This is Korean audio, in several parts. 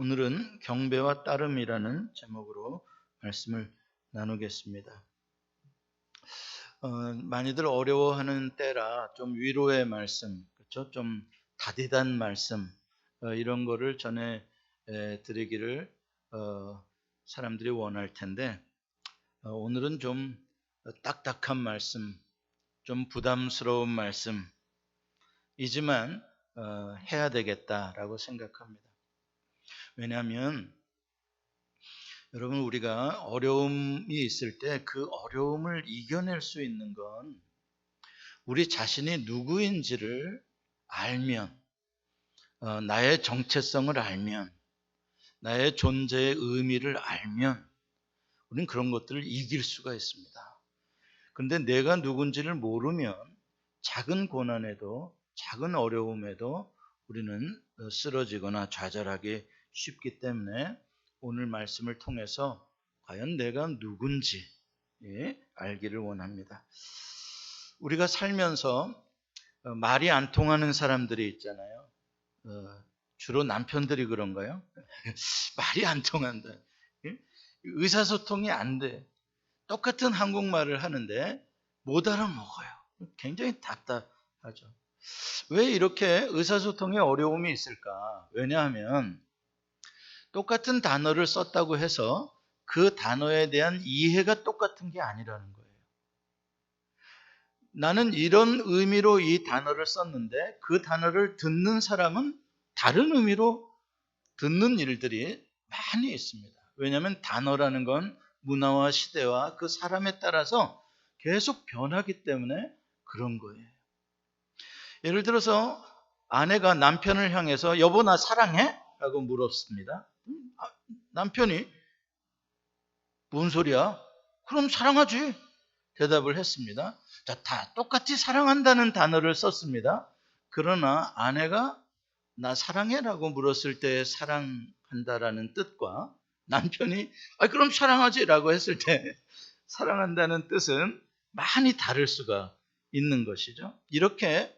오늘은 경배와 따름이라는 제목으로 말씀을 나누겠습니다. 많이들 어려워하는 때라 좀 위로의 말씀, 그렇죠? 좀 다디단 말씀 이런 거를 전해 드리기를 사람들이 원할 텐데 오늘은 좀 딱딱한 말씀, 좀 부담스러운 말씀이지만 해야 되겠다라고 생각합니다. 왜냐하면 여러분, 우리가 어려움이 있을 때 그 어려움을 이겨낼 수 있는 건 우리 자신이 누구인지를 알면, 나의 정체성을 알면, 나의 존재의 의미를 알면 우리는 그런 것들을 이길 수가 있습니다. 그런데 내가 누군지를 모르면 작은 고난에도, 작은 어려움에도 우리는 쓰러지거나 좌절하기 쉽기 때문에 오늘 말씀을 통해서 과연 내가 누군지 알기를 원합니다. 우리가 살면서 말이 안 통하는 사람들이 있잖아요. 주로 남편들이 그런가요? 말이 안 통한다. 의사소통이 안 돼. 똑같은 한국말을 하는데 못 알아먹어요. 굉장히 답답하죠. 왜 이렇게 의사소통에 어려움이 있을까? 왜냐하면 똑같은 단어를 썼다고 해서 그 단어에 대한 이해가 똑같은 게 아니라는 거예요. 나는 이런 의미로 이 단어를 썼는데 그 단어를 듣는 사람은 다른 의미로 듣는 일들이 많이 있습니다. 왜냐하면 단어라는 건 문화와 시대와 그 사람에 따라서 계속 변하기 때문에 그런 거예요. 예를 들어서 아내가 남편을 향해서 여보 나 사랑해? 라고 물었습니다. 남편이 뭔 소리야? 그럼 사랑하지. 대답을 했습니다. 자, 다 똑같이 사랑한다는 단어를 썼습니다. 그러나 아내가 나 사랑해라고 물었을 때 사랑한다라는 뜻과 남편이 그럼 사랑하지라고 했을 때 사랑한다는 뜻은 많이 다를 수가 있는 것이죠. 이렇게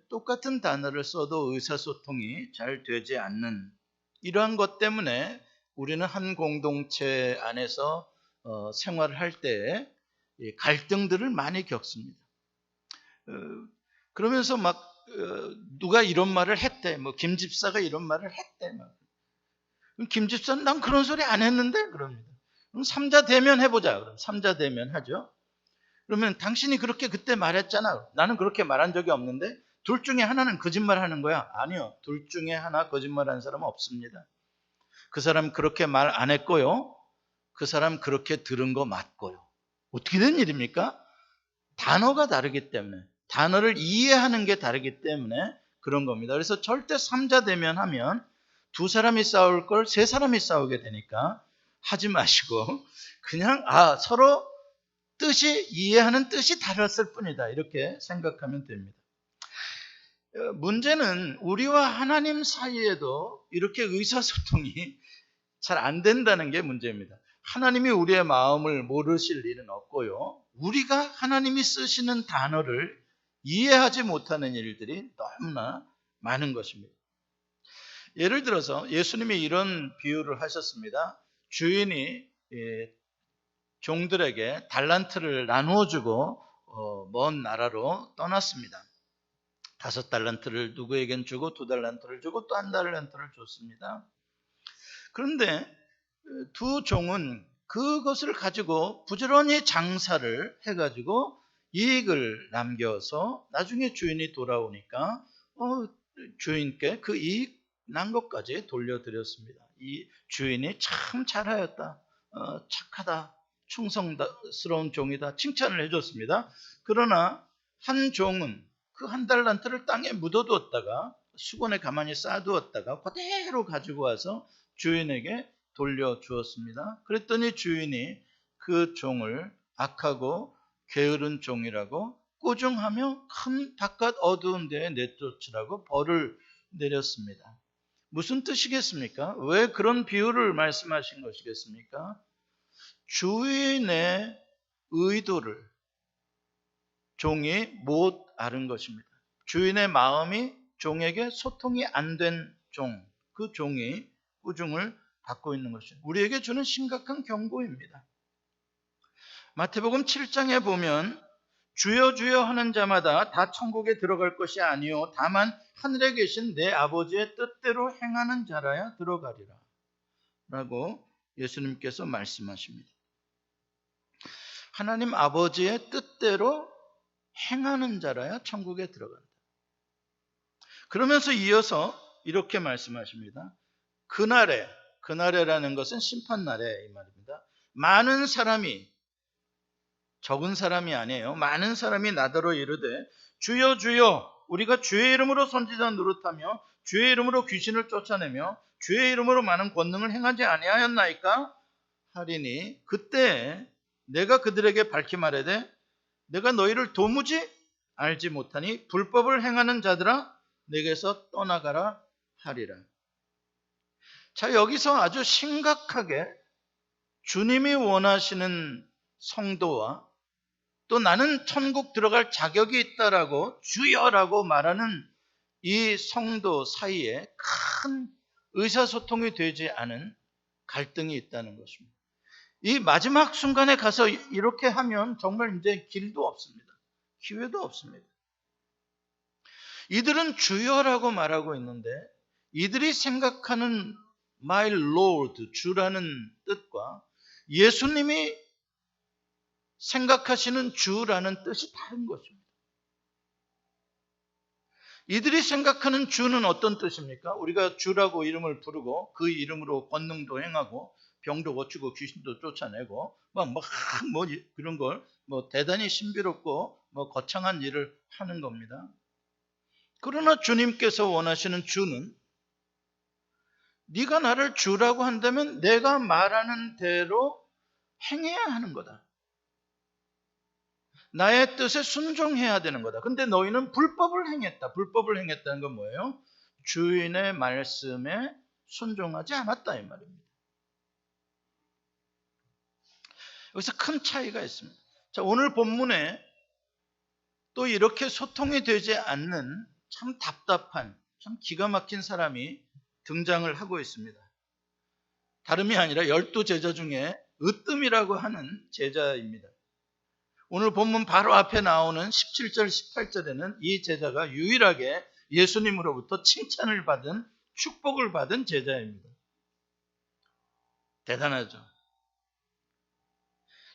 똑같은 단어를 써도 의사소통이 잘 되지 않는 이러한 것 때문에 우리는 한 공동체 안에서 생활을 할 때 갈등들을 많이 겪습니다. 그러면서 막 누가 이런 말을 했대, 뭐 김 집사가 이런 말을 했대. 김 집사는 난 그런 소리 안 했는데 그럽니다. 그럼 삼자 대면 해보자. 그럼 삼자 대면 하죠. 그러면 당신이 그렇게 그때 말했잖아. 나는 그렇게 말한 적이 없는데 둘 중에 하나는 거짓말하는 거야. 아니요, 둘 중에 하나 거짓말하는 사람은 없습니다. 그 사람 그렇게 말 안 했고요. 그 사람 그렇게 들은 거 맞고요. 어떻게 된 일입니까? 단어가 다르기 때문에, 단어를 이해하는 게 다르기 때문에 그런 겁니다. 그래서 절대 삼자 대면하면 두 사람이 싸울 걸 세 사람이 싸우게 되니까 하지 마시고 그냥 서로 뜻이 이해하는 뜻이 달랐을 뿐이다 이렇게 생각하면 됩니다. 문제는 우리와 하나님 사이에도 이렇게 의사소통이 잘 안 된다는 게 문제입니다. 하나님이 우리의 마음을 모르실 일은 없고요. 우리가 하나님이 쓰시는 단어를 이해하지 못하는 일들이 너무나 많은 것입니다. 예를 들어서 예수님이 이런 비유를 하셨습니다. 주인이 종들에게 달란트를 나누어 주고 먼 나라로 떠났습니다. 5달란트를 누구에겐 주고 2달란트를 주고 또 1달란트를 줬습니다. 그런데 두 종은 그것을 가지고 부지런히 장사를 해가지고 이익을 남겨서 나중에 주인이 돌아오니까 주인께 그 이익 난 것까지 돌려드렸습니다. 이 주인이 참 잘하였다, 착하다, 충성스러운 종이다 칭찬을 해줬습니다. 그러나 한 종은 그 1달란트를 땅에 묻어두었다가 수건에 가만히 쌓아두었다가 그대로 가지고 와서 주인에게 돌려주었습니다. 그랬더니 주인이 그 종을 악하고 게으른 종이라고 꾸중하며 큰 바깥 어두운 데에 내쫓으라고 벌을 내렸습니다. 무슨 뜻이겠습니까? 왜 그런 비유를 말씀하신 것이겠습니까? 주인의 의도를 종이 못 알은 것입니다. 주인의 마음이 종에게 소통이 안 된 종, 그 종이 꾸중을 받고 있는 것이죠. 우리에게 주는 심각한 경고입니다. 마태복음 7장에 보면 주여 주여 하는 자마다 다 천국에 들어갈 것이 아니요 다만 하늘에 계신 내 아버지의 뜻대로 행하는 자라야 들어가리라 라고 예수님께서 말씀하십니다. 하나님 아버지의 뜻대로 행하는 자라야 천국에 들어간다. 그러면서 이어서 이렇게 말씀하십니다. 그날에라는 것은 심판날에 이 말입니다. 많은 사람이, 적은 사람이 아니에요. 많은 사람이 나더러 이르되 주여 주여 우리가 주의 이름으로 선지자 노릇하며 주의 이름으로 귀신을 쫓아내며 주의 이름으로 많은 권능을 행하지 아니하였나이까 하리니 그때 내가 그들에게 밝히 말하되 내가 너희를 도무지 알지 못하니 불법을 행하는 자들아 내게서 떠나가라 하리라. 자, 여기서 아주 심각하게 주님이 원하시는 성도와 또 나는 천국 들어갈 자격이 있다라고 주여라고 말하는 이 성도 사이에 큰 의사소통이 되지 않은 갈등이 있다는 것입니다. 이 마지막 순간에 가서 이렇게 하면 정말 이제 길도 없습니다. 기회도 없습니다. 이들은 주여라고 말하고 있는데 이들이 생각하는 My Lord, 주라는 뜻과 예수님이 생각하시는 주라는 뜻이 다른 것입니다. 이들이 생각하는 주는 어떤 뜻입니까? 우리가 주라고 이름을 부르고 그 이름으로 권능도 행하고 병도 고치고 귀신도 쫓아내고 그런 걸 대단히 신비롭고 거창한 일을 하는 겁니다. 그러나 주님께서 원하시는 주는 네가 나를 주라고 한다면 내가 말하는 대로 행해야 하는 거다. 나의 뜻에 순종해야 되는 거다. 근데 너희는 불법을 행했다. 불법을 행했다는 건 뭐예요? 주인의 말씀에 순종하지 않았다 이 말입니다. 여기서 큰 차이가 있습니다. 자, 오늘 본문에 또 이렇게 소통이 되지 않는 참 답답한, 참 기가 막힌 사람이 등장을 하고 있습니다. 다름이 아니라 12제자 중에 으뜸이라고 하는 제자입니다. 오늘 본문 바로 앞에 나오는 17절, 18절에는 이 제자가 유일하게 예수님으로부터 칭찬을 받은, 축복을 받은 제자입니다. 대단하죠.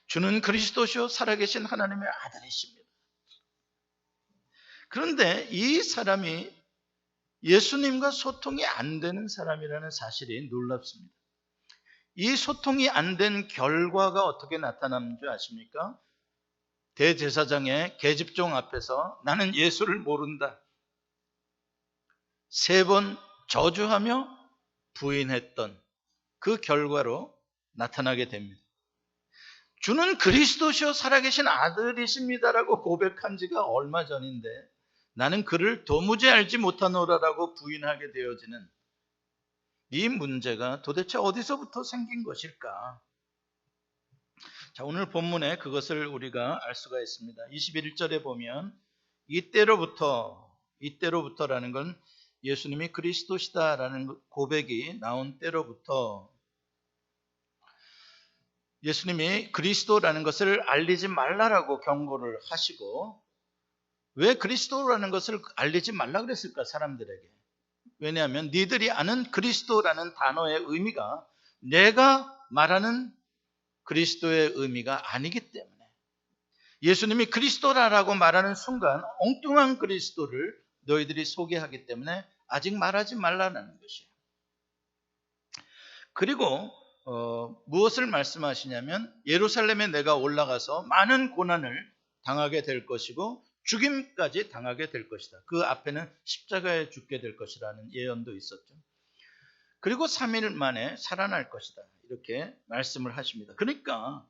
주는 그리스도시요 살아계신 하나님의 아들이십니다. 그런데 이 사람이 예수님과 소통이 안 되는 사람이라는 사실이 놀랍습니다. 이 소통이 안 된 결과가 어떻게 나타나는 줄 아십니까? 대제사장의 계집종 앞에서 나는 예수를 모른다. 3번 저주하며 부인했던 그 결과로 나타나게 됩니다. 주는 그리스도시요 살아계신 아들이십니다라고 고백한 지가 얼마 전인데 나는 그를 도무지 알지 못하노라라고 부인하게 되어지는 이 문제가 도대체 어디서부터 생긴 것일까? 자, 오늘 본문에 그것을 우리가 알 수가 있습니다. 21절에 보면 이때로부터라는 건 예수님이 그리스도시다라는 고백이 나온 때로부터 예수님이 그리스도라는 것을 알리지 말라라고 경고를 하시고 왜 그리스도라는 것을 알리지 말라 그랬을까 사람들에게? 왜냐하면 니들이 아는 그리스도라는 단어의 의미가 내가 말하는 그리스도의 의미가 아니기 때문에 예수님이 그리스도라고 말하는 순간 엉뚱한 그리스도를 너희들이 소개하기 때문에 아직 말하지 말라는 것이에요. 그리고 무엇을 말씀하시냐면 예루살렘에 내가 올라가서 많은 고난을 당하게 될 것이고 죽임까지 당하게 될 것이다. 그 앞에는 십자가에 죽게 될 것이라는 예언도 있었죠. 그리고 3일 만에 살아날 것이다. 이렇게 말씀을 하십니다. 그러니까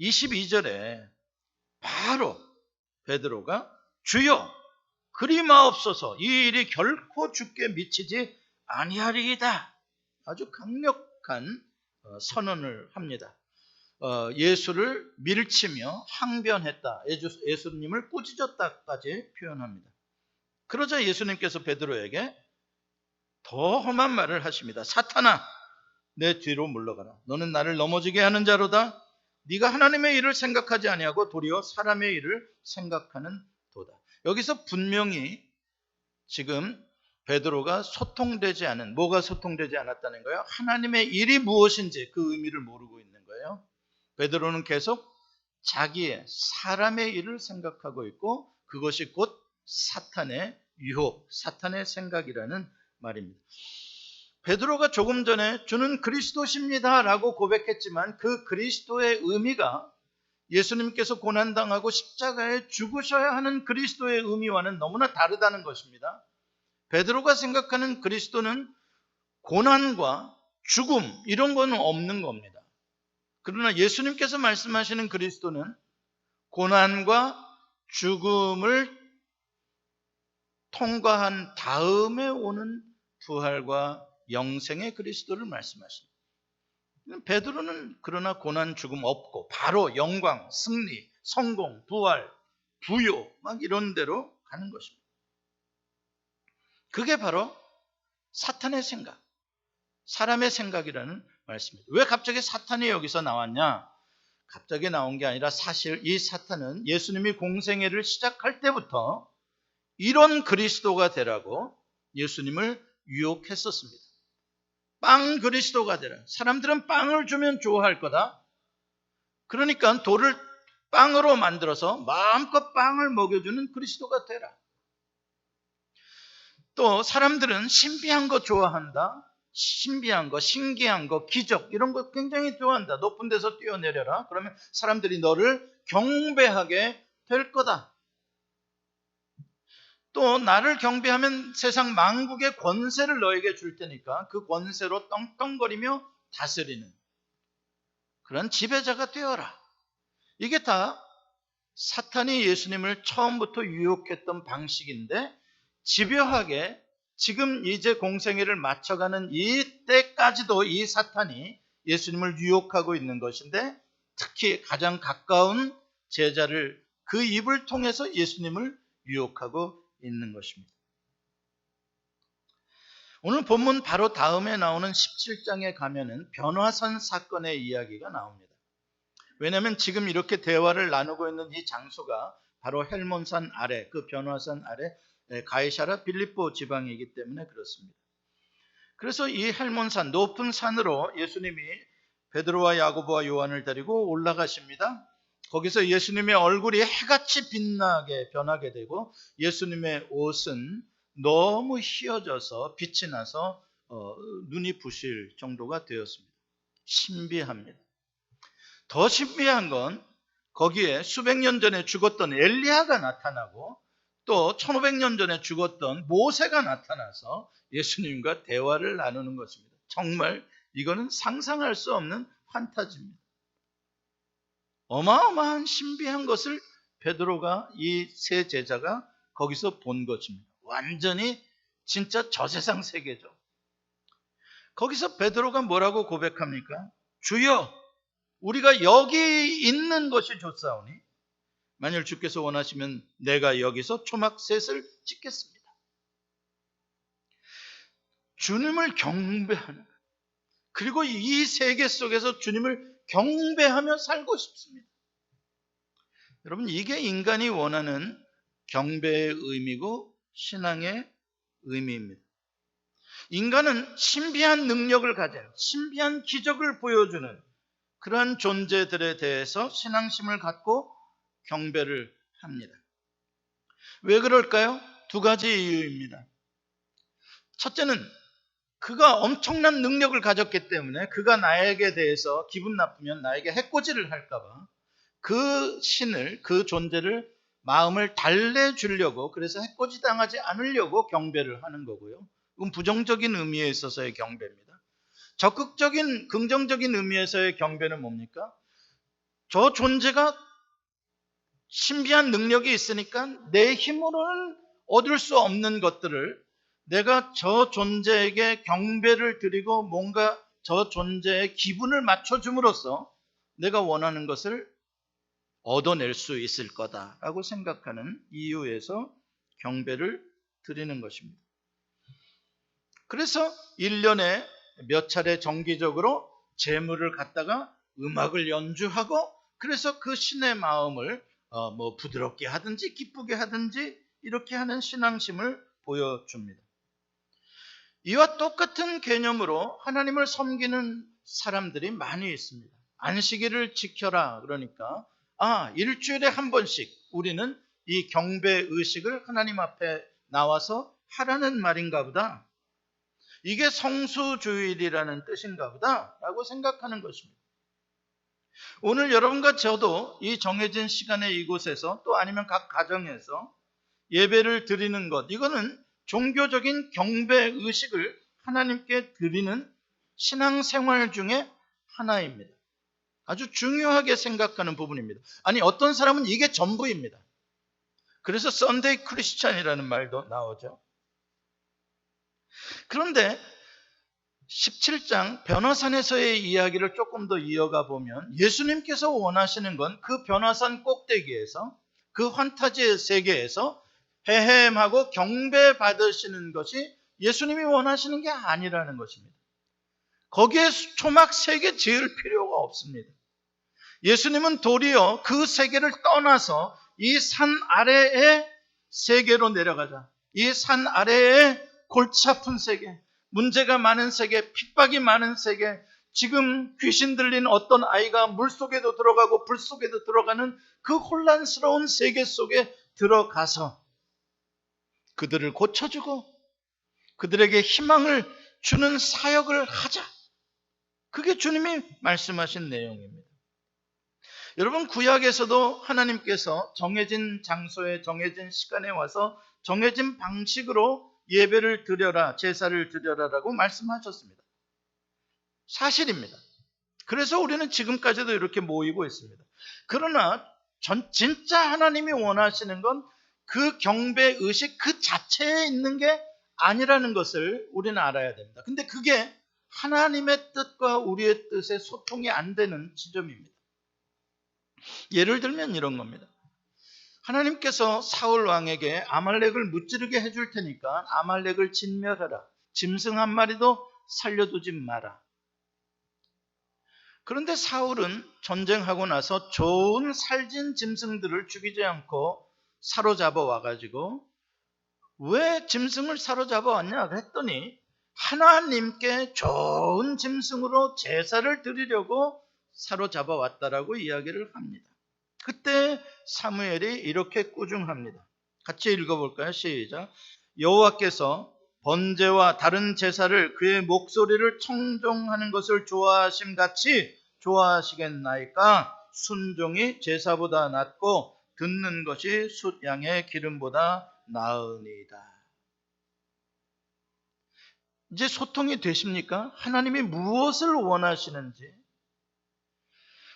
22절에 바로 베드로가 주여 그리 마옵소서 이 일이 결코 주께 미치지 아니하리이다. 아주 강력한 선언을 합니다. 예수를 밀치며 항변했다. 예수님을 꾸짖었다까지 표현합니다. 그러자 예수님께서 베드로에게 더 험한 말을 하십니다. 사탄아 내 뒤로 물러가라. 너는 나를 넘어지게 하는 자로다. 네가 하나님의 일을 생각하지 아니하고 도리어 사람의 일을 생각하는 도다. 여기서 분명히 지금 베드로가 소통되지 않은, 뭐가 소통되지 않았다는 거예요? 하나님의 일이 무엇인지 그 의미를 모르고 있는 거예요. 베드로는 계속 자기의 사람의 일을 생각하고 있고 그것이 곧 사탄의 유혹, 사탄의 생각이라는 말입니다. 베드로가 조금 전에 주는 그리스도십니다 라고 고백했지만 그 그리스도의 의미가 예수님께서 고난당하고 십자가에 죽으셔야 하는 그리스도의 의미와는 너무나 다르다는 것입니다. 베드로가 생각하는 그리스도는 고난과 죽음 이런 거는 없는 겁니다. 그러나 예수님께서 말씀하시는 그리스도는 고난과 죽음을 통과한 다음에 오는 부활과 영생의 그리스도를 말씀하십니다. 베드로는 그러나 고난, 죽음 없고 바로 영광, 승리, 성공, 부활, 부요 막 이런 데로 가는 것입니다. 그게 바로 사탄의 생각, 사람의 생각이라는 말씀입니다. 왜 갑자기 사탄이 여기서 나왔냐? 갑자기 나온 게 아니라 사실 이 사탄은 예수님이 공생애를 시작할 때부터 이런 그리스도가 되라고 예수님을 유혹했었습니다. 빵 그리스도가 되라. 사람들은 빵을 주면 좋아할 거다. 그러니까 돌을 빵으로 만들어서 마음껏 빵을 먹여주는 그리스도가 되라. 또 사람들은 신비한 거 좋아한다. 신비한 거, 신기한 거, 기적 이런 거 굉장히 좋아한다. 높은 데서 뛰어내려라. 그러면 사람들이 너를 경배하게 될 거다. 또 나를 경배하면 세상 만국의 권세를 너에게 줄 테니까 그 권세로 떵떵거리며 다스리는 그런 지배자가 되어라. 이게 다 사탄이 예수님을 처음부터 유혹했던 방식인데 집요하게 지금 이제 공생애를 맞춰가는 이때까지도 이 사탄이 예수님을 유혹하고 있는 것인데 특히 가장 가까운 제자를 그 입을 통해서 예수님을 유혹하고 있는 것입니다. 오늘 본문 바로 다음에 나오는 17장에 가면은 변화산 사건의 이야기가 나옵니다. 왜냐하면 지금 이렇게 대화를 나누고 있는 이 장소가 바로 헬몬산 아래, 그 변화산 아래 가이사랴 빌립보 지방이기 때문에 그렇습니다. 그래서 이 헬몬산, 높은 산으로 예수님이 베드로와 야고보와 요한을 데리고 올라가십니다. 거기서 예수님의 얼굴이 해같이 빛나게 변하게 되고 예수님의 옷은 너무 휘어져서 빛이 나서 눈이 부실 정도가 되었습니다. 신비합니다. 더 신비한 건 거기에 수백 년 전에 죽었던 엘리야가 나타나고 또 1500년 전에 죽었던 모세가 나타나서 예수님과 대화를 나누는 것입니다. 정말 이거는 상상할 수 없는 판타지입니다. 어마어마한 신비한 것을 베드로가 이 세 제자가 거기서 본 것입니다. 완전히 진짜 저세상 세계죠. 거기서 베드로가 뭐라고 고백합니까? 주여, 우리가 여기 있는 것이 좋사오니 만일 주께서 원하시면 내가 여기서 초막셋을 찍겠습니다. 주님을 경배하는, 그리고 이 세계 속에서 주님을 경배하며 살고 싶습니다. 여러분, 이게 인간이 원하는 경배의 의미고 신앙의 의미입니다. 인간은 신비한 능력을 가진, 신비한 기적을 보여주는 그러한 존재들에 대해서 신앙심을 갖고 경배를 합니다. 왜 그럴까요? 두 가지 이유입니다. 첫째는 그가 엄청난 능력을 가졌기 때문에 그가 나에게 대해서 기분 나쁘면 나에게 해코지를 할까봐 그 신을, 그 존재를 마음을 달래주려고, 그래서 해코지 당하지 않으려고 경배를 하는 거고요. 이건 부정적인 의미에 있어서의 경배입니다. 적극적인, 긍정적인 의미에서의 경배는 뭡니까? 저 존재가 신비한 능력이 있으니까 내 힘으로는 얻을 수 없는 것들을 내가 저 존재에게 경배를 드리고 뭔가 저 존재의 기분을 맞춰줌으로써 내가 원하는 것을 얻어낼 수 있을 거다라고 생각하는 이유에서 경배를 드리는 것입니다. 그래서 1년에 몇 차례 정기적으로 제물을 갖다가 음악을 연주하고 그래서 그 신의 마음을 부드럽게 하든지 기쁘게 하든지 이렇게 하는 신앙심을 보여줍니다. 이와 똑같은 개념으로 하나님을 섬기는 사람들이 많이 있습니다. 안식일을 지켜라 그러니까 일주일에 한 번씩 우리는 이 경배 의식을 하나님 앞에 나와서 하라는 말인가 보다. 이게 성수주일이라는 뜻인가 보다 라고 생각하는 것입니다. 오늘 여러분과 저도 이 정해진 시간에 이곳에서 또 아니면 각 가정에서 예배를 드리는 것, 이거는 종교적인 경배 의식을 하나님께 드리는 신앙생활 중에 하나입니다. 아주 중요하게 생각하는 부분입니다. 아니 어떤 사람은 이게 전부입니다. 그래서 썬데이 크리스찬이라는 말도 나오죠. 그런데 17장 변화산에서의 이야기를 조금 더 이어가 보면 예수님께서 원하시는 건 그 변화산 꼭대기에서 그 환타지의 세계에서 헤헴하고 경배 받으시는 것이 예수님이 원하시는 게 아니라는 것입니다. 거기에 초막 세계 지을 필요가 없습니다. 예수님은 도리어 그 세계를 떠나서 이 산 아래의 세계로 내려가자. 이 산 아래의 골치 아픈 세계, 문제가 많은 세계, 핍박이 많은 세계, 지금 귀신 들린 어떤 아이가 물속에도 들어가고 불 속에도 들어가는 그 혼란스러운 세계 속에 들어가서 그들을 고쳐주고 그들에게 희망을 주는 사역을 하자. 그게 주님이 말씀하신 내용입니다. 여러분 구약에서도 하나님께서 정해진 장소에 정해진 시간에 와서 정해진 방식으로 예배를 드려라, 제사를 드려라라고 말씀하셨습니다. 사실입니다. 그래서 우리는 지금까지도 이렇게 모이고 있습니다. 그러나 진짜 하나님이 원하시는 건 그 경배 의식 그 자체에 있는 게 아니라는 것을 우리는 알아야 됩니다. 근데 그게 하나님의 뜻과 우리의 뜻의 소통이 안 되는 지점입니다. 예를 들면 이런 겁니다. 하나님께서 사울 왕에게 아말렉을 무찌르게 해줄 테니까 아말렉을 진멸하라. 짐승 한 마리도 살려두지 마라. 그런데 사울은 전쟁하고 나서 좋은 살진 짐승들을 죽이지 않고 사로잡아 와가지고 왜 짐승을 사로잡아 왔냐 했더니 하나님께 좋은 짐승으로 제사를 드리려고 사로잡아 왔다라고 이야기를 합니다. 그때 사무엘이 이렇게 꾸중합니다. 같이 읽어볼까요? 시작. 여호와께서 번제와 다른 제사를 그의 목소리를 청종하는 것을 좋아하심 같이 좋아하시겠나이까? 순종이 제사보다 낫고 듣는 것이 숫양의 기름보다 나으니이다. 이제 소통이 되십니까? 하나님이 무엇을 원하시는지,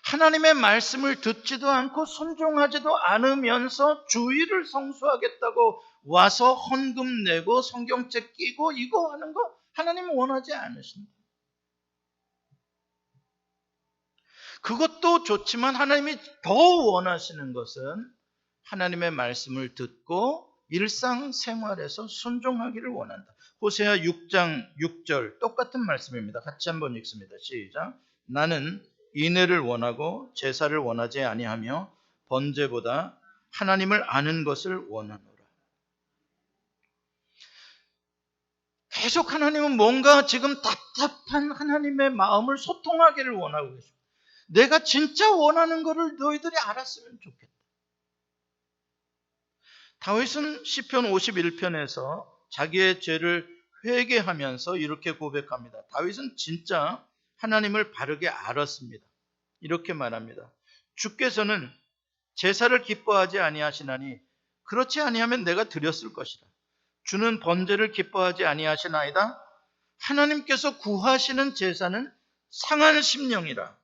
하나님의 말씀을 듣지도 않고 순종하지도 않으면서 주의를 성수하겠다고 와서 헌금 내고 성경책 끼고 이거 하는 거 하나님은 원하지 않으십니다. 그것도 좋지만 하나님이 더 원하시는 것은 하나님의 말씀을 듣고 일상생활에서 순종하기를 원한다. 호세아 6장 6절 똑같은 말씀입니다. 같이 한번 읽습니다. 시작. 나는 인애를 원하고 제사를 원하지 아니하며 번제보다 하나님을 아는 것을 원하노라. 계속 하나님은 뭔가 지금 답답한 하나님의 마음을 소통하기를 원하고 계십니다. 내가 진짜 원하는 것을 너희들이 알았으면 좋겠다. 다윗은 시편 51편에서 자기의 죄를 회개하면서 이렇게 고백합니다. 다윗은 진짜 하나님을 바르게 알았습니다. 이렇게 말합니다. 주께서는 제사를 기뻐하지 아니하시나니 그렇지 아니하면 내가 드렸을 것이다. 주는 번제를 기뻐하지 아니하시나이다. 하나님께서 구하시는 제사는 상한 심령이라.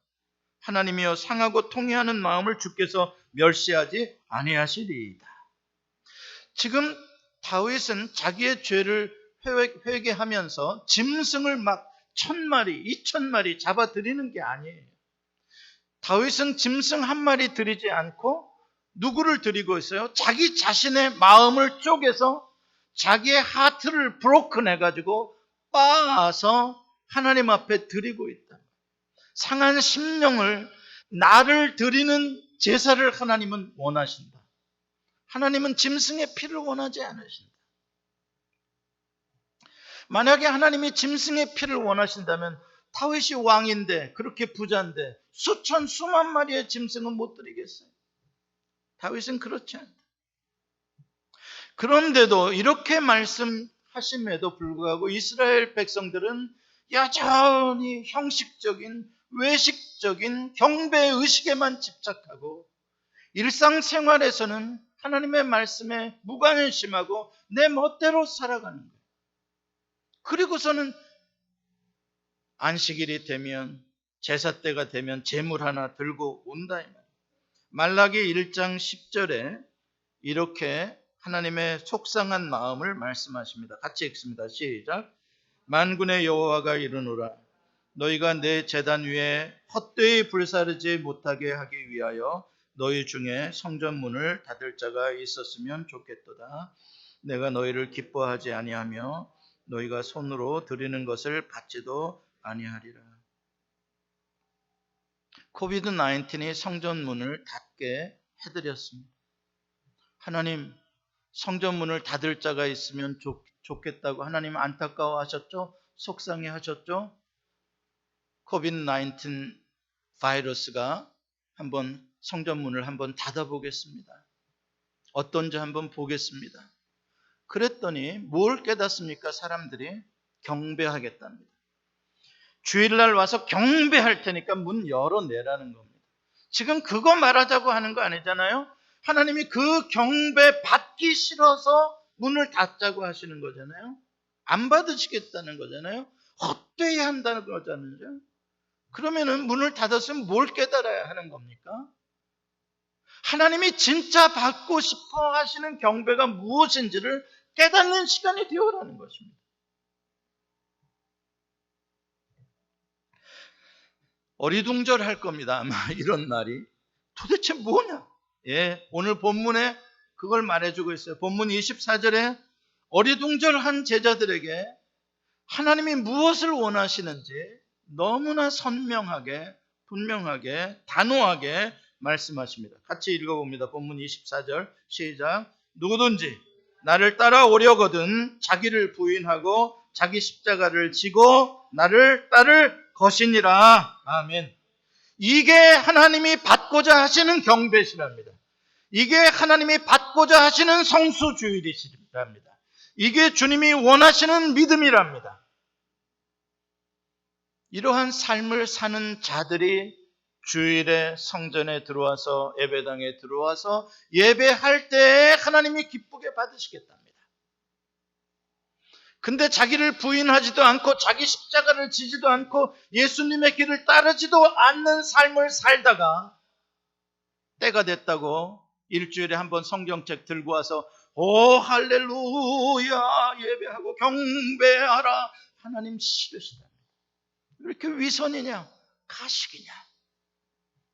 하나님이여 상하고 통회하는 마음을 주께서 멸시하지 아니하시리이다. 지금 다윗은 자기의 죄를 회개하면서 짐승을 막 1000마리, 2000마리 잡아들이는 게 아니에요. 다윗은 짐승 한 마리 드리지 않고 누구를 드리고 있어요? 자기 자신의 마음을 쪼개서 자기의 하트를 브로큰 해가지고 빻아서 하나님 앞에 드리고 있다. 상한 심령을, 나를 드리는 제사를 하나님은 원하신다. 하나님은 짐승의 피를 원하지 않으신다. 만약에 하나님이 짐승의 피를 원하신다면 다윗이 왕인데, 그렇게 부자인데 수천 수만 마리의 짐승은 못 드리겠어요? 다윗은 그렇지 않다. 그런데도 이렇게 말씀하심에도 불구하고 이스라엘 백성들은 여전히 형식적인, 외식적인 경배의식에만 집착하고 일상생활에서는 하나님의 말씀에 무관심하고 내 멋대로 살아가는 거예요. 그리고서는 안식일이 되면, 제사 때가 되면 제물 하나 들고 온다 이 말이에요. 말라기 1장 10절에 이렇게 하나님의 속상한 마음을 말씀하십니다. 같이 읽습니다. 시작. 만군의 여호와가 이르노라. 너희가 내 제단 위에 헛되이 불사르지 못하게 하기 위하여 너희 중에 성전 문을 닫을 자가 있었으면 좋겠도다. 내가 너희를 기뻐하지 아니하며 너희가 손으로 드리는 것을 받지도 아니하리라. 코비드-19이 성전 문을 닫게 해드렸습니다. 하나님, 성전 문을 닫을 자가 있으면 좋겠다고 하나님 안타까워하셨죠? 속상해 하셨죠? 코비드-19 바이러스가 한번 성전 문을 한번 닫아보겠습니다. 어떤지 한번 보겠습니다. 그랬더니 뭘 깨닫습니까? 사람들이 경배하겠답니다. 주일날 와서 경배할 테니까 문 열어내라는 겁니다. 지금 그거 말하자고 하는 거 아니잖아요? 하나님이 그 경배 받기 싫어서 문을 닫자고 하시는 거잖아요. 안 받으시겠다는 거잖아요. 헛되이 한다는 거잖아요. 그러면은 문을 닫았으면 뭘 깨달아야 하는 겁니까? 하나님이 진짜 받고 싶어 하시는 경배가 무엇인지를 깨닫는 시간이 되어라는 것입니다. 어리둥절할 겁니다. 아마 이런 날이. 도대체 뭐냐? 예, 오늘 본문에 그걸 말해주고 있어요. 본문 24절에 어리둥절한 제자들에게 하나님이 무엇을 원하시는지 너무나 선명하게, 분명하게, 단호하게 말씀하십니다. 같이 읽어봅니다. 본문 24절 시작. 누구든지 나를 따라오려거든 자기를 부인하고 자기 십자가를 지고 나를 따를 것이니라. 아멘. 이게 하나님이 받고자 하시는 경배시랍니다. 이게 하나님이 받고자 하시는 성수주일이시랍니다. 이게 주님이 원하시는 믿음이랍니다. 이러한 삶을 사는 자들이 주일에 성전에 들어와서, 예배당에 들어와서 예배할 때 하나님이 기쁘게 받으시겠답니다. 근데 자기를 부인하지도 않고 자기 십자가를 지지도 않고 예수님의 길을 따르지도 않는 삶을 살다가 때가 됐다고 일주일에 한번 성경책 들고 와서 오 할렐루야 예배하고 경배하라. 하나님 싫으시다. 왜 이렇게 위선이냐? 가식이냐?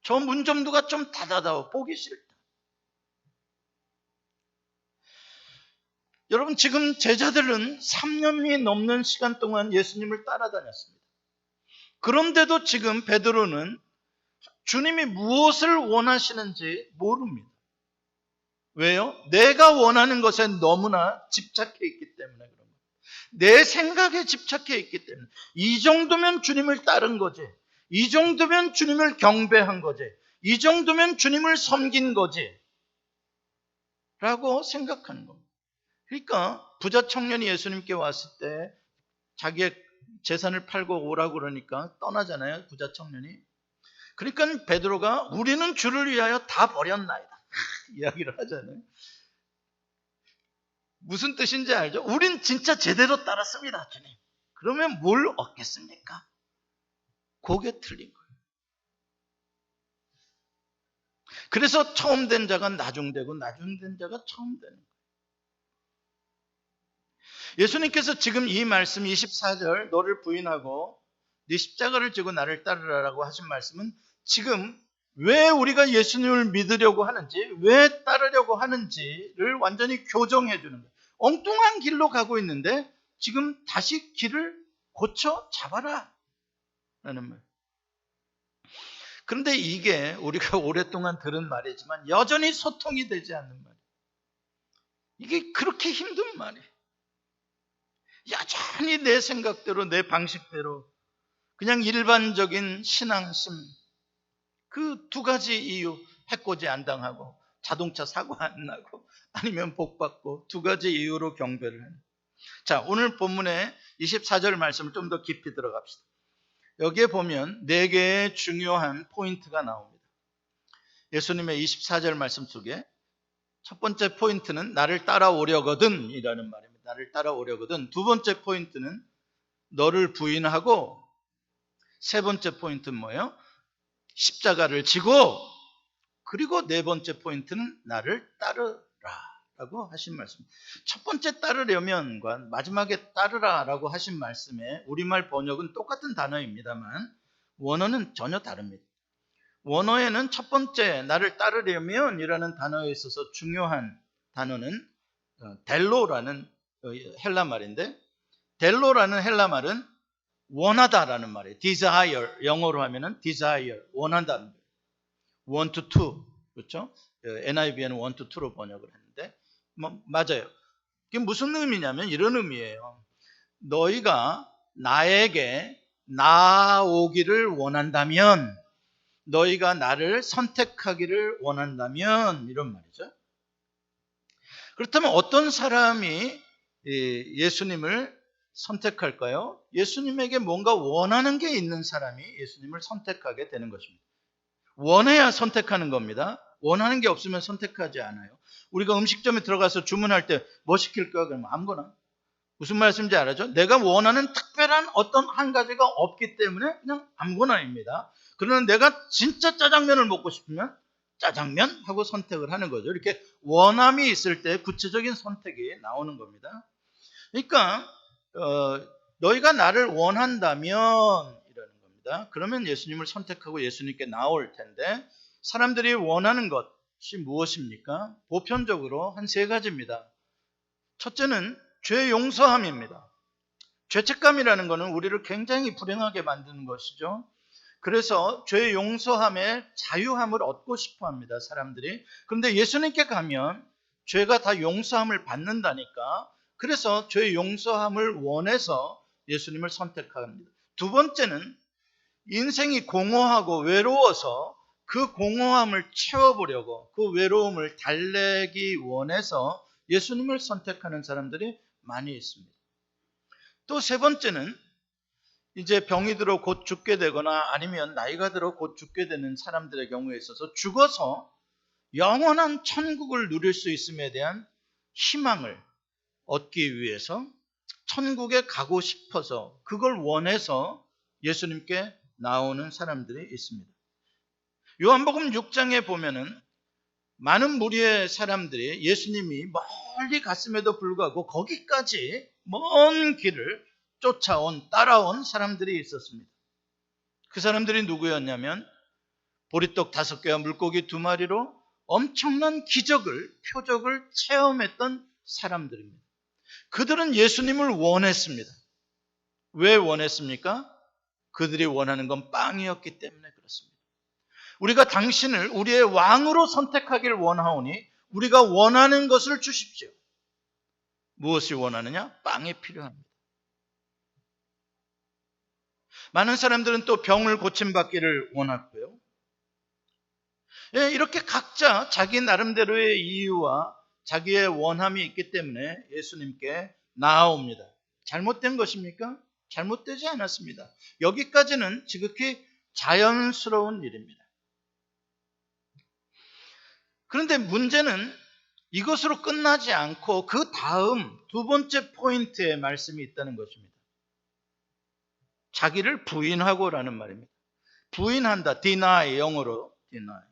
저 문 좀 누가 좀 닫아다오. 보기 싫다. 여러분, 지금 제자들은 3년이 넘는 시간 동안 예수님을 따라다녔습니다. 그런데도 지금 베드로는 주님이 무엇을 원하시는지 모릅니다. 왜요? 내가 원하는 것에 너무나 집착해 있기 때문에 그런 거예요. 내 생각에 집착해 있기 때문에. 이 정도면 주님을 따른 거지. 이 정도면 주님을 경배한 거지. 이 정도면 주님을 섬긴 거지. 라고 생각하는 겁니다. 그러니까 부자 청년이 예수님께 왔을 때 자기의 재산을 팔고 오라고 그러니까 떠나잖아요. 부자 청년이. 그러니까 베드로가 우리는 주를 위하여 다 버렸나이다. 이야기를 하잖아요. 무슨 뜻인지 알죠? 우린 진짜 제대로 따랐습니다, 주님. 그러면 뭘 얻겠습니까? 그게 틀린 거예요. 그래서 처음 된 자가 나중되고 나중된 자가 처음 되는 거예요. 예수님께서 지금 이 말씀 24절 너를 부인하고 네 십자가를 지고 나를 따르라라고 하신 말씀은 지금 왜 우리가 예수님을 믿으려고 하는지, 왜 따르려고 하는지를 완전히 교정해 주는 거예요. 엉뚱한 길로 가고 있는데 지금 다시 길을 고쳐 잡아라 라는 말. 그런데 이게 우리가 오랫동안 들은 말이지만 여전히 소통이 되지 않는 말이에요. 이게 그렇게 힘든 말이에요. 여전히 내 생각대로 내 방식대로 그냥 일반적인 신앙심, 그 두 가지 이유, 해코지 안 당하고 자동차 사고 안 나고 아니면 복 받고 두 가지 이유로 경배를 하는. 자, 오늘 본문의 24절 말씀을 좀 더 깊이 들어갑시다. 여기에 보면 4개의 중요한 포인트가 나옵니다. 예수님의 24절 말씀 속에 첫 번째 포인트는 나를 따라오려거든 이라는 말입니다. 나를 따라오려거든. 두 번째 포인트는 너를 부인하고, 세 번째 포인트는 뭐예요? 십자가를 지고, 그리고 네 번째 포인트는 나를 따르라 라고 하신 말씀. 첫 번째 따르려면과 마지막에 따르라 라고 하신 말씀에 우리말 번역은 똑같은 단어입니다만 원어는 전혀 다릅니다. 원어에는 첫 번째 나를 따르려면 이라는 단어에 있어서 중요한 단어는 델로라는 헬라 말인데, 델로라는 헬라 말은 원하다라는 말이에요. desire, 영어로 하면은 desire, 원한다. want to, 그렇죠? NIV에는 want to로 번역을 했는데 맞아요. 이게 무슨 의미냐면 이런 의미예요. 너희가 나에게 나오기를 원한다면, 너희가 나를 선택하기를 원한다면, 이런 말이죠. 그렇다면 어떤 사람이 예수님을 선택할까요? 예수님에게 뭔가 원하는 게 있는 사람이 예수님을 선택하게 되는 것입니다. 원해야 선택하는 겁니다. 원하는 게 없으면 선택하지 않아요. 우리가 음식점에 들어가서 주문할 때 뭐 시킬까? 그러면 아무거나. 무슨 말씀인지 알았죠? 내가 원하는 특별한 어떤 한 가지가 없기 때문에 그냥 아무거나입니다. 그러나 내가 진짜 짜장면을 먹고 싶으면 짜장면 하고 선택을 하는 거죠. 이렇게 원함이 있을 때 구체적인 선택이 나오는 겁니다. 그러니까 너희가 나를 원한다면 이라는 겁니다. 그러면 예수님을 선택하고 예수님께 나올 텐데, 사람들이 원하는 것이 무엇입니까? 보편적으로 한 3가지입니다. 첫째는 죄 용서함입니다. 죄책감이라는 것은 우리를 굉장히 불행하게 만드는 것이죠. 그래서 죄 용서함의 자유함을 얻고 싶어 합니다, 사람들이. 그런데 예수님께 가면 죄가 다 용서함을 받는다니까, 그래서 죄 용서함을 원해서 예수님을 선택합니다. 두 번째는 인생이 공허하고 외로워서 그 공허함을 채워보려고, 그 외로움을 달래기 원해서 예수님을 선택하는 사람들이 많이 있습니다. 또 세 번째는 이제 병이 들어 곧 죽게 되거나 아니면 나이가 들어 곧 죽게 되는 사람들의 경우에 있어서 죽어서 영원한 천국을 누릴 수 있음에 대한 희망을 얻기 위해서, 천국에 가고 싶어서 그걸 원해서 예수님께 나오는 사람들이 있습니다. 요한복음 6장에 보면은 많은 무리의 사람들이 예수님이 멀리 갔음에도 불구하고 거기까지 먼 길을 쫓아온, 따라온 사람들이 있었습니다. 그 사람들이 누구였냐면 보리떡 5개와 물고기 2마리로 엄청난 기적을, 표적을 체험했던 사람들입니다. 그들은 예수님을 원했습니다. 왜 원했습니까? 그들이 원하는 건 빵이었기 때문에 그렇습니다. 우리가 당신을 우리의 왕으로 선택하길 원하오니 우리가 원하는 것을 주십시오. 무엇이 원하느냐? 빵이 필요합니다. 많은 사람들은 또 병을 고침받기를 원했고요. 이렇게 각자 자기 나름대로의 이유와 자기의 원함이 있기 때문에 예수님께 나아옵니다. 잘못된 것입니까? 잘못되지 않았습니다. 여기까지는 지극히 자연스러운 일입니다. 그런데 문제는 이것으로 끝나지 않고 그 다음 두 번째 포인트의 말씀이 있다는 것입니다. 자기를 부인하고라는 말입니다. 부인한다. deny, 영어로 deny.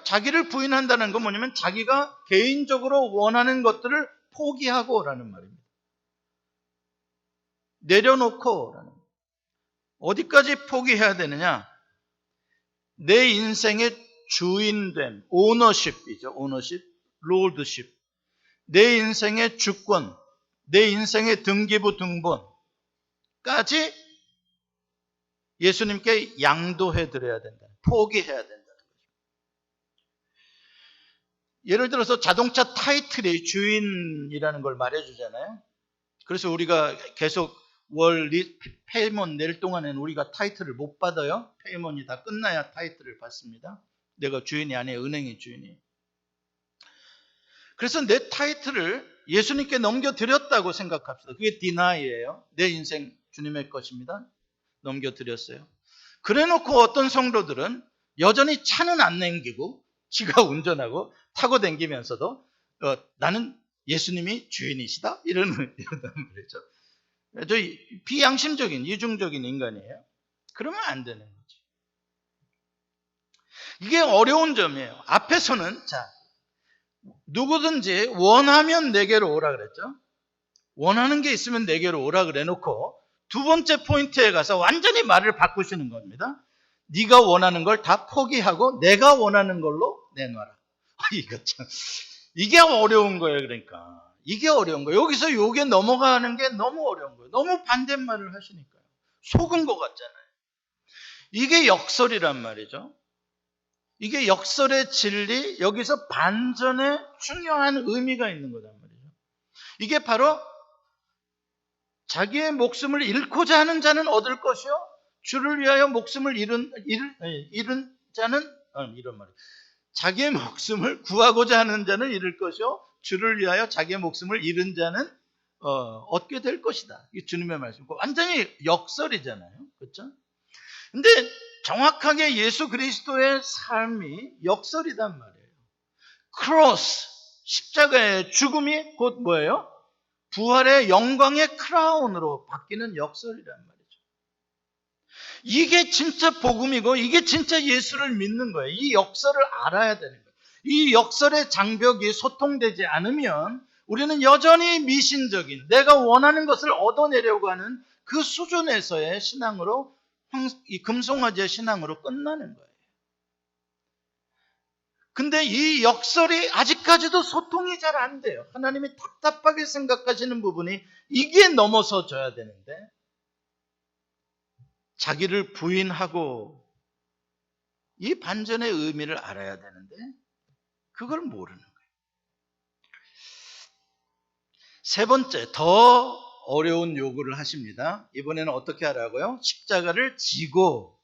자기를 부인한다는 건 뭐냐면 자기가 개인적으로 원하는 것들을 포기하고라는 말입니다. 내려놓고라는 말입니다. 어디까지 포기해야 되느냐? 내 인생의 주인됨, 오너십이죠. 오너십, 롤드십. 내 인생의 주권, 내 인생의 등기부 등본, 것까지 예수님께 양도해드려야 된다. 포기해야 된다는 거죠. 예를 들어서 자동차 타이틀이 주인이라는 걸 말해주잖아요. 그래서 우리가 계속 페이먼 낼 동안에는 우리가 타이틀을 못 받아요. 페이먼이 다 끝나야 타이틀을 받습니다. 내가 주인이 아니에요. 은행이 주인이. 그래서 내 타이틀을 예수님께 넘겨드렸다고 생각합시다. 그게 디나이예요. 내 인생 주님의 것입니다. 넘겨드렸어요. 그래놓고 어떤 성도들은 여전히 차는 안 남기고 지가 운전하고 타고 다니면서도 나는 예수님이 주인이시다? 이러는 말이죠. 저 비양심적인 이중적인 인간이에요. 그러면 안 되는 거죠. 이게 어려운 점이에요. 앞에서는 누구든지 원하면 내게로 오라 그랬죠. 원하는 게 있으면 내게로 오라 그래 놓고 두 번째 포인트에 가서 완전히 말을 바꾸시는 겁니다. 네가 원하는 걸 다 포기하고 내가 원하는 걸로 내놔라. 이게 어려운 거예요. 그러니까 이게 어려운 거예요. 여기서 요게 넘어가는 게 너무 어려운 거예요. 너무 반대말을 하시니까요. 속은 것 같잖아요. 이게 역설이란 말이죠. 이게 역설의 진리, 여기서 반전의 중요한 의미가 있는 거란 말이죠. 이게 바로 자기의 목숨을 잃고자 하는 자는 얻을 것이요, 주를 위하여 목숨을 잃은 자는 이런 말이에요. 자기의 목숨을 구하고자 하는 자는 잃을 것이요, 주를 위하여 자기의 목숨을 잃은 자는 얻게 될 것이다. 이게 주님의 말씀이고 완전히 역설이잖아요. 그렇죠? 근데 정확하게 예수 그리스도의 삶이 역설이단 말이에요. 크로스, 십자가의 죽음이 곧 뭐예요? 부활의 영광의 크라운으로 바뀌는 역설이란 말이죠. 이게 진짜 복음이고 이게 진짜 예수를 믿는 거예요. 이 역설을 알아야 되는 거예요. 이 역설의 장벽이 소통되지 않으면 우리는 여전히 미신적인, 내가 원하는 것을 얻어내려고 하는 그 수준에서의 신앙으로, 이 금송아지의 신앙으로 끝나는 거예요. 근데 이 역설이 아직까지도 소통이 잘 안 돼요. 하나님이 답답하게 생각하시는 부분이 이게 넘어서져야 되는데, 자기를 부인하고 이 반전의 의미를 알아야 되는데 그걸 모르는 거예요. 세 번째, 더 어려운 요구를 하십니다. 이번에는 어떻게 하라고요? 십자가를 지고,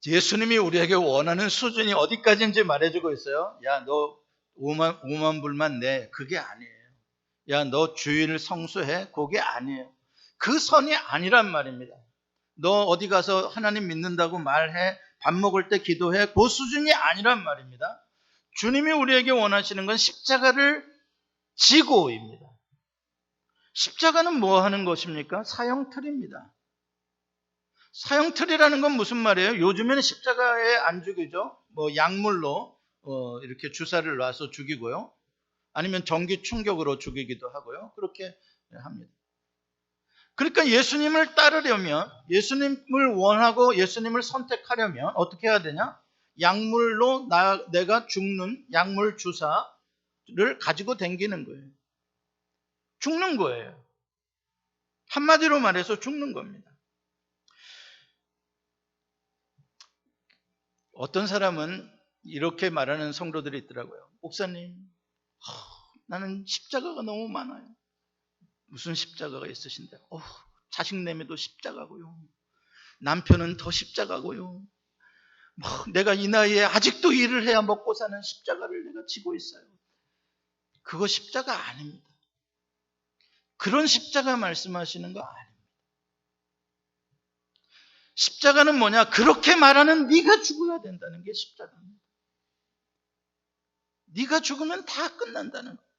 예수님이 우리에게 원하는 수준이 어디까지인지 말해주고 있어요. 야, 너 5만 불만 내. 그게 아니에요. 야, 너 주일 성수해. 그게 아니에요. 그 선이 아니란 말입니다. 너 어디 가서 하나님 믿는다고 말해. 밥 먹을 때 기도해. 그 수준이 아니란 말입니다. 주님이 우리에게 원하시는 건 십자가를 지고입니다. 십자가는 뭐 하는 것입니까? 사형틀입니다. 사형틀이라는 건 무슨 말이에요? 요즘에는 십자가에 안 죽이죠. 뭐 약물로 이렇게 주사를 놔서 죽이고요. 아니면 전기 충격으로 죽이기도 하고요. 그렇게 합니다. 그러니까 예수님을 따르려면, 예수님을 원하고 예수님을 선택하려면 어떻게 해야 되냐? 약물로 내가 죽는 약물 주사를 가지고 다니는 거예요. 죽는 거예요. 한마디로 말해서 죽는 겁니다. 어떤 사람은 이렇게 말하는 성도들이 있더라고요. 목사님, 나는 십자가가 너무 많아요. 무슨 십자가가 있으신데? 자식 내매도 십자가고요. 남편은 더 십자가고요. 내가 이 나이에 아직도 일을 해야 먹고 사는 십자가를 내가 지고 있어요. 그거 십자가 아닙니다. 그런 십자가 말씀하시는 거 아닙니다. 십자가는 뭐냐? 그렇게 말하는 네가 죽어야 된다는 게 십자가입니다. 네가 죽으면 다 끝난다는 거예요.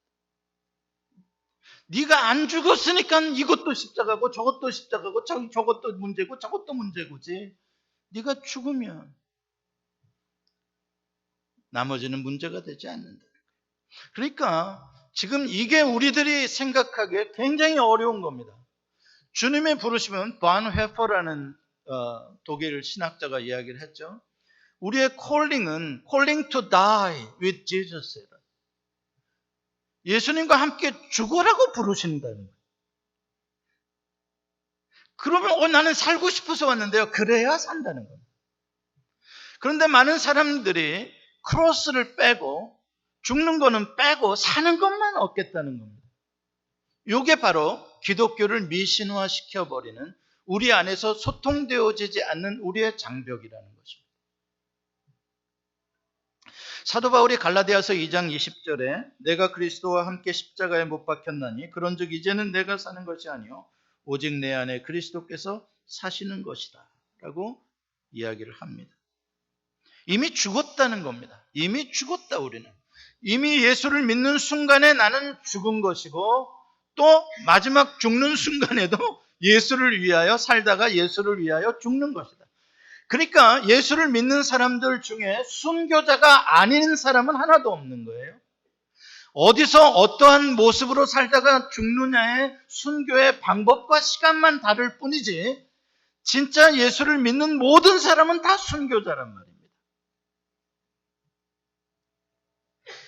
네가 안 죽었으니까 이것도 십자가고 저것도 십자가고 저것도 문제고 저것도 문제고지. 네가 죽으면 나머지는 문제가 되지 않는다. 그러니까 지금 이게 우리들이 생각하기에 굉장히 어려운 겁니다. 주님의 부르심은 바운헤퍼라는 독일 신학자가 이야기를 했죠. 우리의 calling to die with Jesus. 예수님과 함께 죽으라고 부르신다는 거예요. 그러면 나는 살고 싶어서 왔는데요. 그래야 산다는 겁니다. 그런데 많은 사람들이 크로스를 빼고 죽는 거는 빼고 사는 것만 얻겠다는 겁니다. 이게 바로 기독교를 미신화시켜버리는, 우리 안에서 소통되어지지 않는 우리의 장벽이라는 것입니다. 사도 바울이 갈라디아서 2장 20절에 내가 그리스도와 함께 십자가에 못 박혔나니 그런즉 이제는 내가 사는 것이 아니요 오직 내 안에 그리스도께서 사시는 것이다 라고 이야기를 합니다. 이미 죽었다는 겁니다. 이미 죽었다. 우리는 이미 예수를 믿는 순간에 나는 죽은 것이고, 또 마지막 죽는 순간에도 예수를 위하여 살다가 예수를 위하여 죽는 것이다. 그러니까 예수를 믿는 사람들 중에 순교자가 아닌 사람은 하나도 없는 거예요. 어디서 어떠한 모습으로 살다가 죽느냐의 순교의 방법과 시간만 다를 뿐이지, 진짜 예수를 믿는 모든 사람은 다 순교자란 말입니다.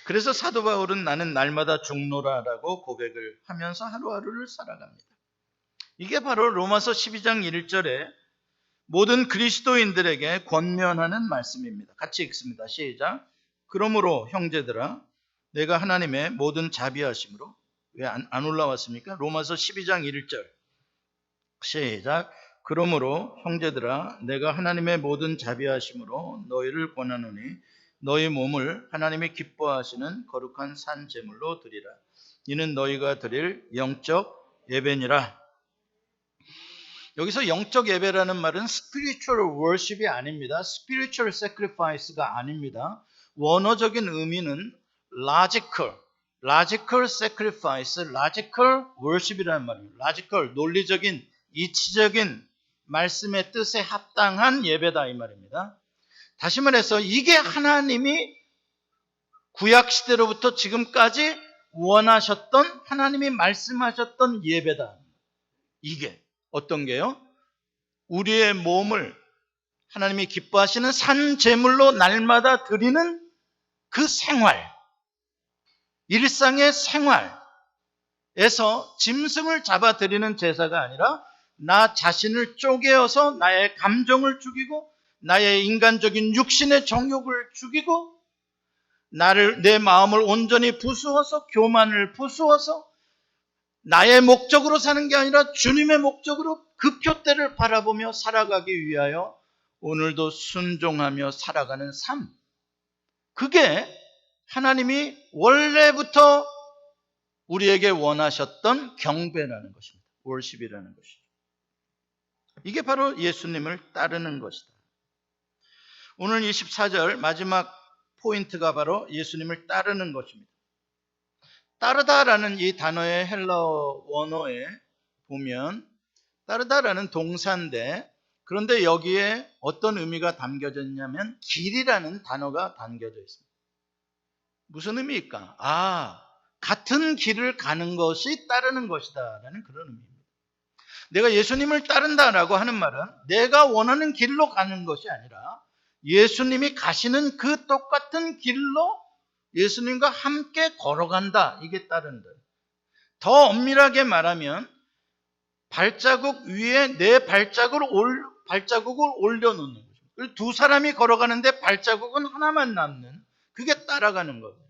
그래서 사도 바울은 나는 날마다 죽노라라고 고백을 하면서 하루하루를 살아갑니다. 이게 바로 로마서 12장 1절에 모든 그리스도인들에게 권면하는 말씀입니다. 같이 읽습니다. 시작. 그러므로 형제들아 내가 하나님의 모든 자비하심으로, 왜 안 올라왔습니까? 로마서 12장 1절 시작. 그러므로 형제들아 내가 하나님의 모든 자비하심으로 너희를 권하노니 너희 몸을 하나님이 기뻐하시는 거룩한 산 제물로 드리라. 이는 너희가 드릴 영적 예배니라. 여기서 영적 예배라는 말은 spiritual worship이 아닙니다. spiritual sacrifice가 아닙니다. 원어적인 의미는 logical sacrifice, logical worship이라는 말입니다. logical, 논리적인, 이치적인 말씀의 뜻에 합당한 예배다 이 말입니다. 다시 말해서 이게 하나님이 구약시대로부터 지금까지 원하셨던, 하나님이 말씀하셨던 예배다. 이게 어떤 게요? 우리의 몸을 하나님이 기뻐하시는 산 제물로 날마다 드리는 그 생활, 일상의 생활에서 짐승을 잡아 드리는 제사가 아니라 나 자신을 쪼개어서 나의 감정을 죽이고 나의 인간적인 육신의 정욕을 죽이고 내 마음을 온전히 부수어서, 교만을 부수어서 나의 목적으로 사는 게 아니라 주님의 목적으로 그 표대를 바라보며 살아가기 위하여 오늘도 순종하며 살아가는 삶. 그게 하나님이 원래부터 우리에게 원하셨던 경배라는 것입니다. 월십이라는 것이죠. 이게 바로 예수님을 따르는 것이다. 오늘 24절 마지막 포인트가 바로 예수님을 따르는 것입니다. 따르다라는 이 단어의 헬라어 원어에 보면 따르다라는 동사인데, 그런데 여기에 어떤 의미가 담겨져 있냐면 길이라는 단어가 담겨져 있습니다. 무슨 의미일까? 같은 길을 가는 것이 따르는 것이다 라는 그런 의미입니다. 내가 예수님을 따른다라고 하는 말은 내가 원하는 길로 가는 것이 아니라 예수님이 가시는 그 똑같은 길로 예수님과 함께 걸어간다. 이게 따른다. 더 엄밀하게 말하면 발자국 위에 내 발자국을 올려놓는 거죠. 두 사람이 걸어가는데 발자국은 하나만 남는, 그게 따라가는 거예요.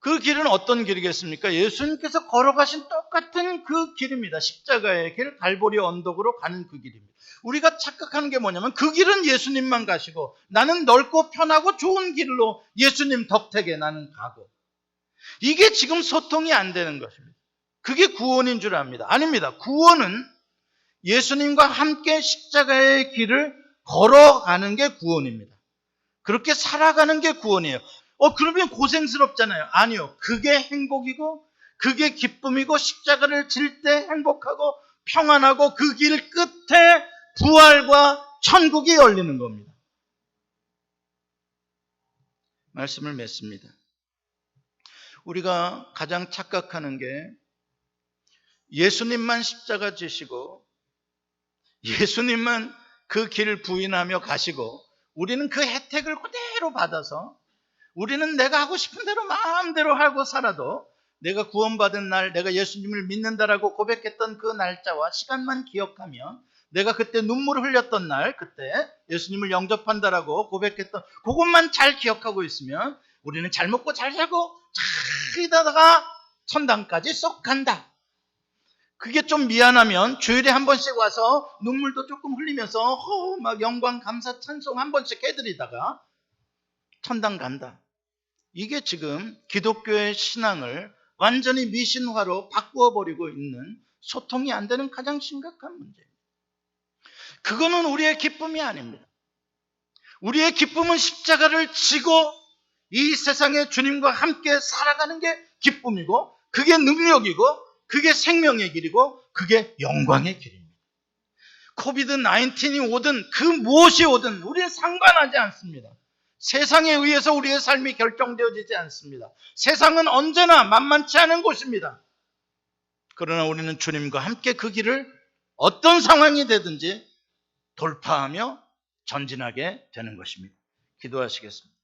그 길은 어떤 길이겠습니까? 예수님께서 걸어가신 똑같은 그 길입니다. 십자가의 길, 갈보리 언덕으로 가는 그 길입니다. 우리가 착각하는 게 뭐냐면 그 길은 예수님만 가시고 나는 넓고 편하고 좋은 길로 예수님 덕택에 나는 가고, 이게 지금 소통이 안 되는 것입니다. 그게 구원인 줄 압니다. 아닙니다. 구원은 예수님과 함께 십자가의 길을 걸어가는 게 구원입니다. 그렇게 살아가는 게 구원이에요. 그러면 고생스럽잖아요. 아니요. 그게 행복이고 그게 기쁨이고 십자가를 질 때 행복하고 평안하고 그 길 끝에 부활과 천국이 열리는 겁니다. 말씀을 맺습니다. 우리가 가장 착각하는 게 예수님만 십자가 지시고 예수님만 그 길을 부인하며 가시고 우리는 그 혜택을 그대로 받아서 우리는 내가 하고 싶은 대로 마음대로 하고 살아도 내가 구원받은 날, 내가 예수님을 믿는다라고 고백했던 그 날짜와 시간만 기억하면, 내가 그때 눈물을 흘렸던 날, 그때 예수님을 영접한다라고 고백했던 그것만 잘 기억하고 있으면 우리는 잘 먹고 잘 살고 잘 이다가 천당까지 쏙 간다. 그게 좀 미안하면 주일에 한 번씩 와서 눈물도 조금 흘리면서 막 영광 감사 찬송 한 번씩 해드리다가 천당 간다. 이게 지금 기독교의 신앙을 완전히 미신화로 바꾸어 버리고 있는, 소통이 안 되는 가장 심각한 문제입니다. 그거는 우리의 기쁨이 아닙니다. 우리의 기쁨은 십자가를 지고 이 세상에 주님과 함께 살아가는 게 기쁨이고, 그게 능력이고, 그게 생명의 길이고, 그게 영광의 길입니다. 코비드-19이 오든 그 무엇이 오든 우리는 상관하지 않습니다. 세상에 의해서 우리의 삶이 결정되어지지 않습니다. 세상은 언제나 만만치 않은 곳입니다. 그러나 우리는 주님과 함께 그 길을 어떤 상황이 되든지 돌파하며 전진하게 되는 것입니다. 기도하시겠습니다.